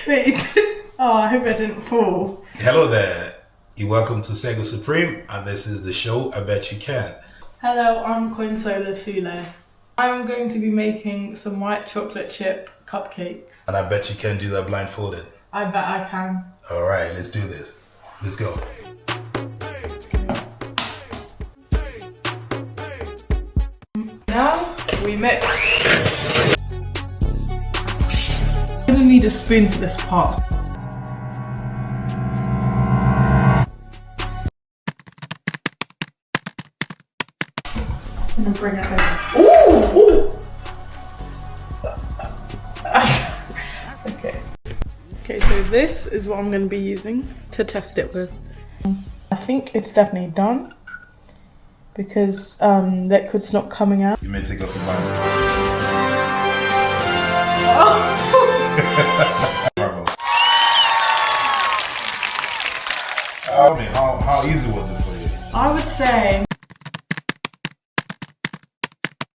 Wait, oh, I hope I didn't fall. Hello there. You're welcome to Sego Supreme, and this is the show I Bet You Can. Hello, I'm Coinsola Sule. I'm going to be making some white chocolate chip cupcakes. And I bet you can do that blindfolded. I bet I can. Alright, let's do this. Let's go. Now we mix. I'm gonna need a spoon for this part. I'm gonna bring it over. Ooh! Okay. Okay, so this is what I'm gonna be using to test it with. I think it's definitely done because liquid's not coming out. You may take off the blind. Bravo. Tell me, how easy was it for you? I would say